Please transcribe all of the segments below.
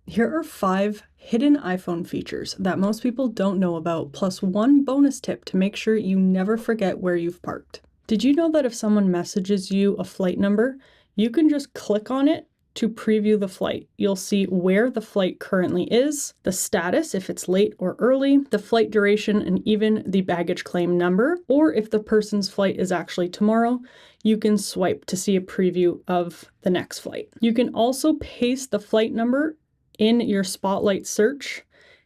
Here are 5 hidden iPhone features that most people don't know about, plus one bonus tip to make sure you never forget where you've parked. Did you know that if someone messages you a flight number, you can just click on it to preview the flight? You'll see where the flight currently is, the status if it's late or early, the flight duration, and even the baggage claim number. Or if the person's flight is actually tomorrow, you can swipe to see a preview of the next flight. You can also paste the flight number in your Spotlight search,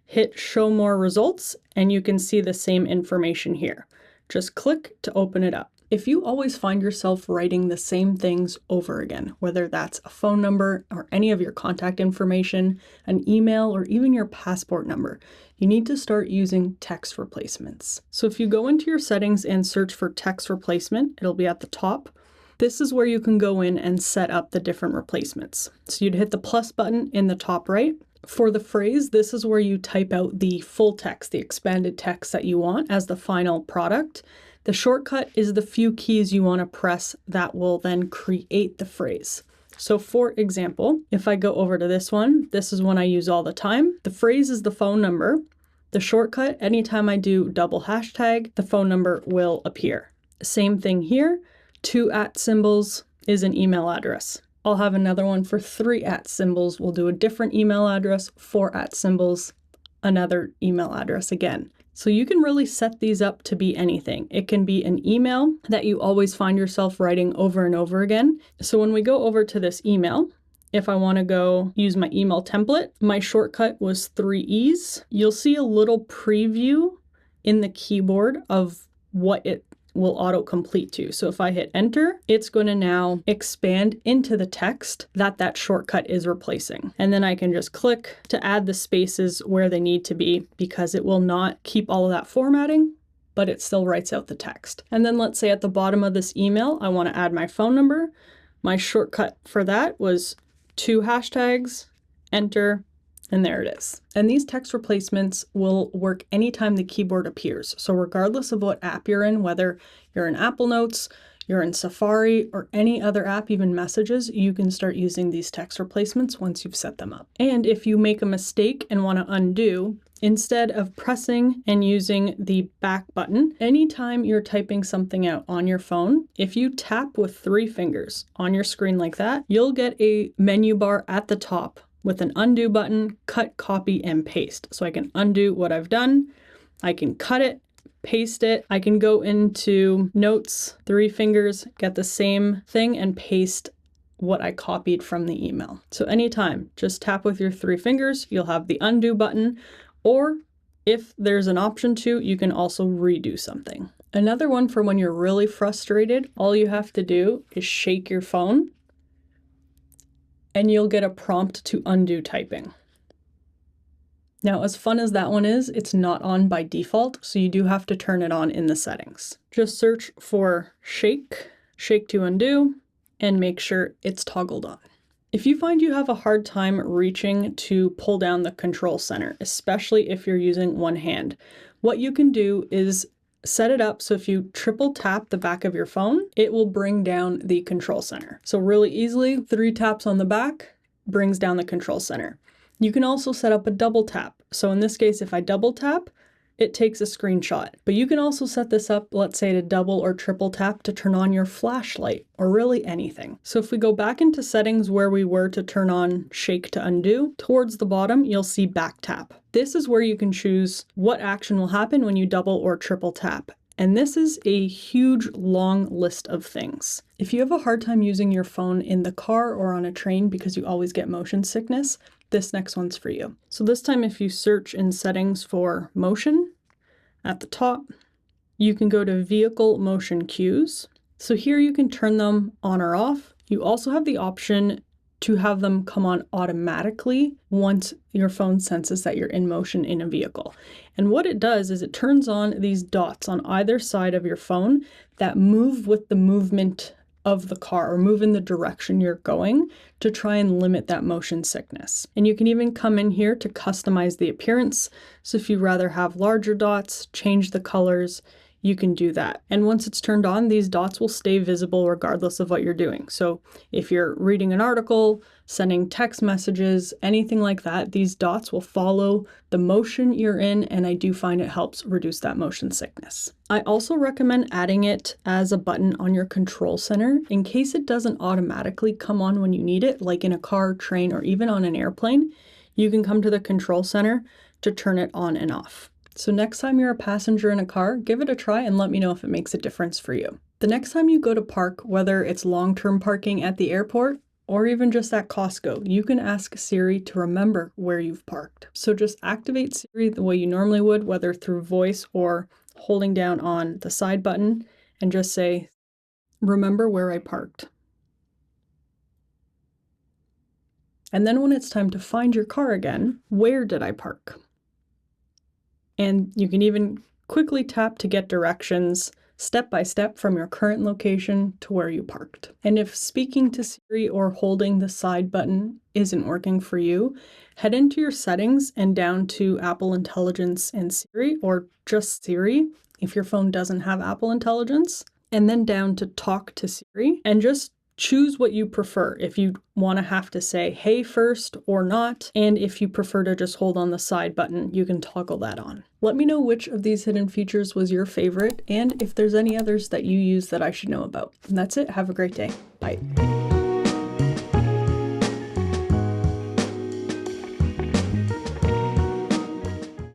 hit Show More Results, and you can see the same information here. Just click to open it up. If you always find yourself writing the same things over again, whether that's a phone number or any of your contact information, an email, or even your passport number, you need to start using text replacements. So if you go into your settings and search for text replacement, it'll be at the top. This is where you can go in and set up the different replacements. So you'd hit the plus button in the top right. For the phrase, this is where you type out the full text, the expanded text that you want as the final product. The shortcut is the few keys you want to press that will then create the phrase. So for example, if I go over to this one, this is one I use all the time. The phrase is the phone number. The shortcut, anytime I do double hashtag, the phone number will appear. Same thing here. 2 @ symbols is an email address. I'll have another one for 3 @ symbols. We'll do a different email address. 4 @ symbols, another email address again. So you can really set these up to be anything. It can be an email that you always find yourself writing over and over again. So when we go over to this email, if I want to go use my email template, my shortcut was 3 E's. You'll see a little preview in the keyboard of what it will auto-complete to. So if I hit enter, it's going to now expand into the text that shortcut is replacing. And then I can just click to add the spaces where they need to be, because it will not keep all of that formatting, but it still writes out the text. And then let's say at the bottom of this email, I want to add my phone number. My shortcut for that was 2 hashtags, enter, and there it is. And these text replacements will work anytime the keyboard appears. So regardless of what app you're in, whether you're in Apple Notes, you're in Safari, or any other app, even Messages, you can start using these text replacements once you've set them up. And if you make a mistake and want to undo, instead of pressing and using the back button, anytime you're typing something out on your phone, if you tap with 3 fingers on your screen like that, you'll get a menu bar at the top with an undo button, cut, copy, and paste. So I can undo what I've done, I can cut it, paste it, I can go into Notes, 3 fingers, get the same thing, and paste what I copied from the email. So anytime, just tap with your 3 fingers, you'll have the undo button, or if there's an option to, you can also redo something. Another one for when you're really frustrated, all you have to do is shake your phone, and you'll get a prompt to undo typing. Now, as fun as that one is, it's not on by default, so you do have to turn it on in the settings. Just search for shake to undo, and make sure it's toggled on. If you find you have a hard time reaching to pull down the control center, especially if you're using one hand, what you can do is set it up so if you triple tap the back of your phone, it will bring down the control center. So really easily, 3 taps on the back brings down the control center. You can also set up a double tap. So in this case, if I double tap, it takes a screenshot. But you can also set this up, let's say to double or triple tap to turn on your flashlight or really anything. So if we go back into settings where we were to turn on shake to undo, towards the bottom, you'll see back tap. This is where you can choose what action will happen when you double or triple tap. And this is a huge, long list of things. If you have a hard time using your phone in the car or on a train because you always get motion sickness, this next one's for you. So this time, if you search in settings for motion, at the top, you can go to vehicle motion cues. So here you can turn them on or off. You also have the option to have them come on automatically once your phone senses that you're in motion in a vehicle. And what it does is it turns on these dots on either side of your phone that move with the movement of the car or move in the direction you're going to try and limit that motion sickness. And you can even come in here to customize the appearance. So if you'd rather have larger dots, change the colors, you can do that. And once it's turned on, these dots will stay visible regardless of what you're doing. So if you're reading an article, sending text messages, anything like that, these dots will follow the motion you're in, and I do find it helps reduce that motion sickness. I also recommend adding it as a button on your control center in case it doesn't automatically come on when you need it, like in a car, train, or even on an airplane. You can come to the control center to turn it on and off. So next time you're a passenger in a car, give it a try and let me know if it makes a difference for you. The next time you go to park, whether it's long-term parking at the airport or even just at Costco, you can ask Siri to remember where you've parked. So just activate Siri the way you normally would, whether through voice or holding down on the side button, and just say, "Remember where I parked." And then when it's time to find your car again, where did I park? And you can even quickly tap to get directions step by step from your current location to where you parked. And if speaking to Siri or holding the side button isn't working for you, head into your settings and down to Apple Intelligence and Siri, or just Siri if your phone doesn't have Apple Intelligence, and then down to Talk to Siri, and just choose what you prefer. If you want to have to say hey first or not, and if you prefer to just hold on the side button, you can toggle that on. Let me know which of these hidden features was your favorite, and if there's any others that you use that I should know about. And that's it. Have a great day. Bye.